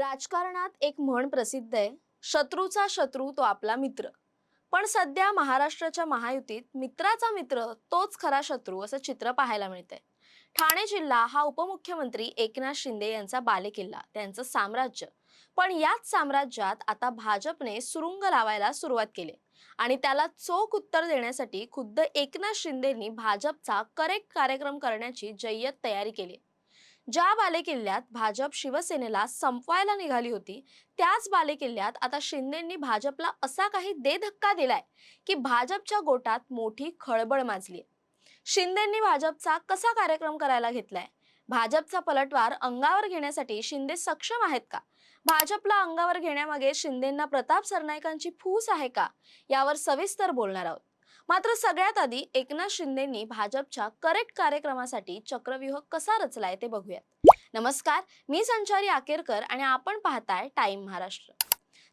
राजकारणात एक म्हण प्रसिद्ध आहे, शत्रूचा शत्रू तो आपला मित्र. पण सध्या महाराष्ट्राच्या महायुतीत मित्राचा मित्र तोच खरा शत्रू असं चित्र पाहायला मिळतंय. ठाणे जिल्हा हा उपमुख्यमंत्री एकनाथ शिंदे यांचा बालेकिल्ला, त्यांचं साम्राज्य. पण याच साम्राज्यात आता भाजपने सुरुंग लावायला सुरुवात केली आणि त्याला चोख उत्तर देण्यासाठी खुद्द एकनाथ शिंदेंनी भाजपचा करेक्ट कार्यक्रम करण्याची जय्यत तयारी केली. ज्या बालेकिल्ल्यात भाजप शिवसेनेला संपवायला निघाली होती, त्याच बालेकिल्ल्यात आता शिंदेंनी भाजपला असा काही दे धक्का दिलाय की भाजपच्या गोटात मोठी खळबळ माजली. शिंदेंनी भाजपचा कसा कार्यक्रम करायला घेतलाय? भाजपचा पलटवार अंगावर घेण्यासाठी शिंदे सक्षम आहेत का? भाजपला अंगावर घेण्यामागे शिंदेंना प्रताप सरनाईकांची फूस आहे का? यावर सविस्तर बोलणार आहोत. मात्र सगळ्यात आधी एकनाथ शिंदेंनी भाजपच्या करेक्ट कार्यक्रमासाठी चक्रव्यूह कसा रचलाय ते बघूयात. नमस्कार, मी संचारी आकेरकर आणि आपण पाहताय टाइम महाराष्ट्र.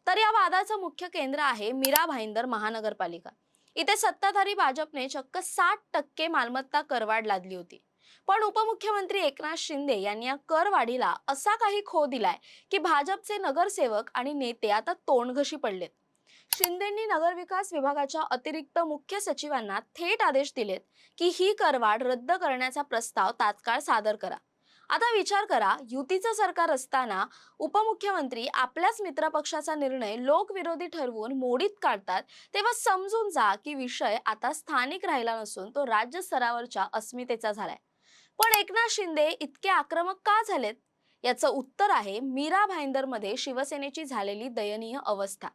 तर या वादाचं मुख्य केंद्र आहे मीरा भाईंदर महानगरपालिका. इथे सत्ताधारी भाजपने चक्क 60% मालमत्ता करवाढ लादली होती. पण उपमुख्यमंत्री एकनाथ शिंदे यांनी या करवाढीला असा काही खो दिलाय की भाजपचे नगरसेवक आणि नेते आता तोंडघशी पडलेत. शिंदेंनी नगरविकास विभागाच्या अतिरिक्त मुख्य सचिवांना थेट आदेश दिलेत की ही करवाढ रद्द करण्याचा प्रस्ताव तात्काळ सादर करा. आता विचार करा, युतीचं सरकार असताना उपमुख्यमंत्री आपल्याच मित्रपक्षाचा निर्णय लोकविरोधी ठरवून मोडीत काढतात, तेव्हा समजून जा की विषय आता स्थानिक राहिला नसून तो राज्य स्तरावरच्या अस्मितेचा झालाय. पण एकनाथ शिंदे इतके आक्रमक का झालेत? याचं उत्तर आहे मीरा भाईंदरमध्ये शिवसेनेची झालेली दयनीय अवस्था.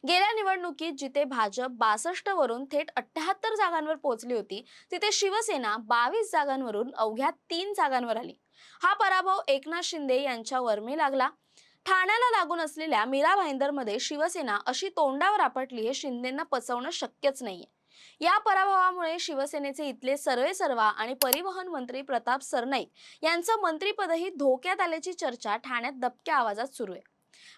गेल्या निवडणुकीत जिथे भाजप 62 वरून थेट 78 जागांवर पोहोचली होती, तिथे शिवसेना 22 जागांवरून अवघ्या 3 जागांवर आली. हा पराभव एकनाथ शिंदे यांच्या वर्मी लागला. ठाण्याला लागून असलेल्या मीरा भाईंदरमध्ये शिवसेना अशी तोंडावर आपटली हे शिंदेंना पचवणं शक्यच नाहीये. या पराभवामुळे शिवसेनेचे इथले सर्वेसर्वा आणि परिवहन मंत्री प्रताप सरनाईक यांचं मंत्रिपदही धोक्यात आल्याची चर्चा ठाण्यात दबक्या आवाजात सुरू आहे.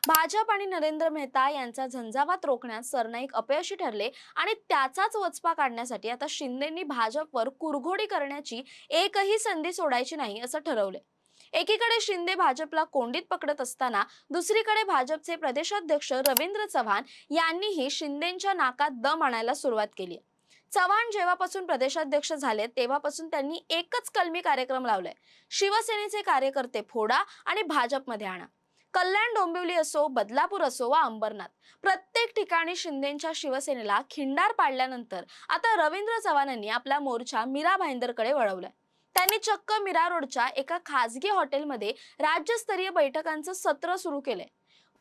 भाजप आणि नरेंद्र मेहता यांचा झंझावात रोखण्यात सरनाईक अपयशी ठरले आणि त्याचाच वचपा काढण्यासाठी आता शिंदेंनी भाजपवर कुरघोडी करण्याची एकही संधी सोडायची नाही असं ठरवले. एकीकडे शिंदे भाजपला कोंडीत पकडत असताना दुसरीकडे भाजपचे प्रदेशाध्यक्ष रवींद्र चव्हाण यांनीही शिंदेंच्या नाकात दम आणायला सुरुवात केली. चव्हाण जेव्हापासून प्रदेशाध्यक्ष झाले तेव्हापासून त्यांनी एकच कलमी कार्यक्रम लावलाय: शिवसेनेचे कार्यकर्ते फोडा आणि भाजपमध्ये आणा. कल्याण डोंबिवली असो, बदलापूर असो वा अंबरनाथ, प्रत्येक ठिकाणी शिंदेंच्या शिवसेनेला खिंडार पाडल्यानंतर आता रवींद्र चव्हाणांनी आपला मोर्चा मीरा भाईंदरकडे वळवलाय. त्यांनी चक्क मीरा रोडच्या एका खासगी हॉटेलमध्ये राज्यस्तरीय बैठकांचं सत्र सुरू केलंय.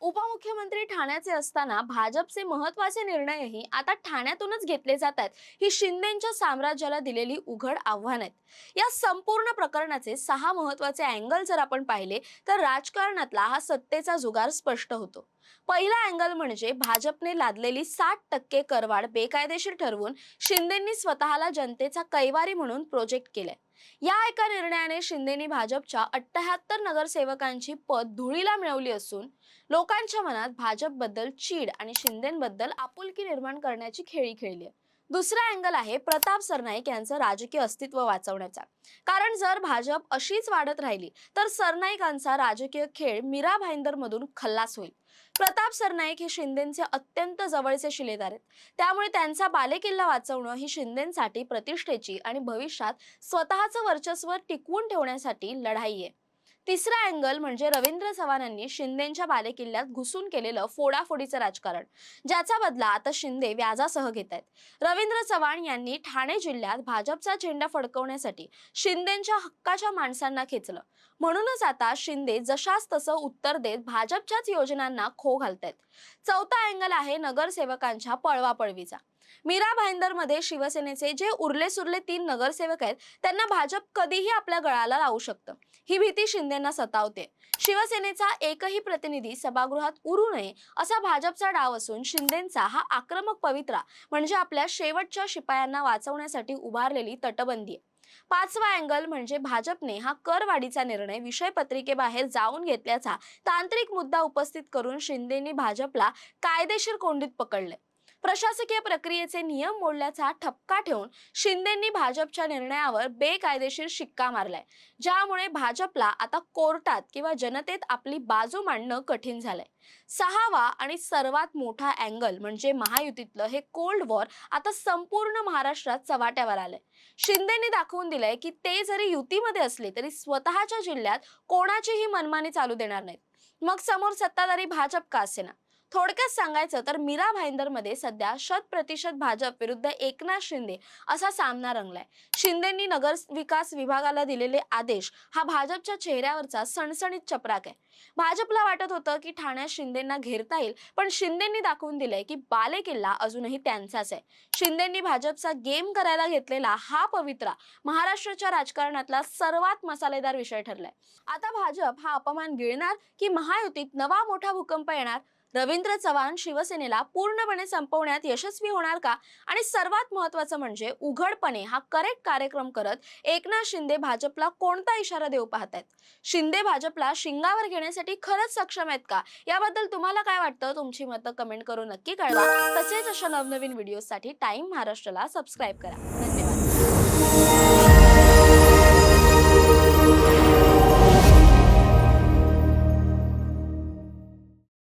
उपमुख्यमंत्री ठाण्याचे असताना भाजपचे महत्वाचे निर्णयही आता ठाण्यातूनच घेतले जातात, ही शिंदेंच्या साम्राज्याला दिलेली उघड आव्हान आहेत. या संपूर्ण प्रकरणाचे 6 महत्वाचे अँगल जर आपण पाहिले तर राजकारणातला हा सत्तेचा जुगार स्पष्ट होतो. पहिला अँगल म्हणजे भाजपने लादलेली 60% करवाढ बेकायदेशीर ठरवून शिंदेंनी स्वतःला जनतेचा कैवारी म्हणून प्रोजेक्ट केलाय. या एका निर्णयाने शिंदेंनी भाजपच्या 78 नगरसेवकांची पद धुळीला मिळवली असून लोकांच्या मनात भाजपबद्दल चीड आणि शिंदेंबद्दल आपुलकी निर्माण करण्याची खेळी खेळली आहे. दुसरा अँगल आहे प्रताप सरनाईक यांचं राजकीय अस्तित्व वाचवण्याचा. कारण जर भाजप अशीच वाढत राहिली तर सरनाईकांचा राजकीय खेळ मीरा भाईंदरमधून खल्लास होईल. प्रताप सरनाईक हे शिंदेंचे अत्यंत जवळचे शिलेदार आहेत. त्यामुळे त्यांचा बालेकिल्ला वाचवणं ही शिंदेंसाठी प्रतिष्ठेची आणि भविष्यात स्वतःचं वर्चस्व टिकवून ठेवण्यासाठी लढाई आहे. तिसरा अँगल म्हणजे रवींद्र चव्हाणांनी शिंदेंच्या बालेकिल्ल्यात घुसून केलेलं फोडाफोडीचं राजकारण, ज्याचा बदला आता शिंदे व्याजासह घेत आहेत. रवींद्र चव्हाण यांनी ठाणे जिल्ह्यात भाजपचा झेंडा फडकवण्यासाठी शिंदेंच्या हक्काच्या माणसांना खेचलं. म्हणूनच आता शिंदे जशास तसं उत्तर देत भाजपच्याच योजनांना खो घालतायत. चौथा अँगल आहे नगरसेवकांच्या पळवापळवीचा. मीरा भाईंदरमध्ये शिवसेनेचे जे उरले सुरले 3 नगरसेवक आहेत त्यांना भाजप कधीही आपल्या गळाला लावू शकतं, ही भीती शिंदेंना सतावते. शिवसेनेचा एकही प्रतिनिधी सभागृहात उरू नये असा भाजपचा डाव असून शिंदेंचा हा आक्रमक पवित्रा म्हणजे आपल्या शेवटच्या शिपायांना वाचवण्यासाठी उभारलेली तटबंदी आहे. पाचवा अँगल म्हणजे भाजपने हा करवाढीचा निर्णय विषयपत्रिकेबाहेर जाऊन घेतल्याचा तांत्रिक मुद्दा उपस्थित करून शिंदेंनी भाजपला कायदेशीर कोंडीत पकडले. प्रशासकीय प्रक्रियेचे नियम मोडल्याचा ठपका ठेवून शिंदेंनी भाजपच्या निर्णयावर बेकायदेशीर शिक्का मारलाय, ज्यामुळे भाजपला आता कोर्टात किंवा जनतेत आपली बाजू मांडणं कठीण झालंय. सहावा आणि सर्वात मोठा अँगल म्हणजे महायुतीतलं हे कोल्ड वॉर आता संपूर्ण महाराष्ट्रात चव्हाट्यावर आलंय. शिंदेंनी दाखवून दिलंय की ते जरी युतीमध्ये असले तरी स्वतःच्या जिल्ह्यात कोणाचीही मनमानी चालू देणार नाहीत, मग समोर सत्ताधारी भाजप का असेना. थोडक्यात सांगायचं तर मीरा भाईंदरमध्ये सध्या 100% भाजप विरुद्ध एकनाथ शिंदे असा सामना रंगलाय. शिंदेंनी नगर विकास विभागाला दिलेले आदेश हा भाजपच्या चेहऱ्यावरचा सणसणीत चपराक आहे. भाजपला वाटत होतं की ठाण्यात शिंदेंना घेरता येईल, पण शिंदेंनी दाखवून दिलंय की बालेकिल्ला अजूनही त्यांचाच आहे. शिंदेंनी भाजपचा गेम करायला घेतलेला हा पवित्रा महाराष्ट्राच्या राजकारणातला सर्वात मसालेदार विषय ठरलाय. आता भाजप हा अपमान गिळणार की महायुतीत नवा मोठा भूकंप येणार? रवींद्र चव्हाण शिवसेनेला पूर्णपणे संपवण्यात यशस्वी होणार का? आणि सर्वात महत्त्वाचं म्हणजे उघडपणे हा करेक्ट कार्यक्रम करत एकनाथ शिंदे भाजपला कोणता इशारा देऊ पाहतायत? शिंदे भाजपला शिंगावर घेण्यासाठी खरंच सक्षम आहेत का? याबद्दल तुम्हाला काय वाटतं? तुमची मतं कमेंट करून नक्की कळवा. तसेच अशा नवनवीन व्हिडिओसाठी टाइम महाराष्ट्राला सबस्क्राईब करा. धन्यवाद.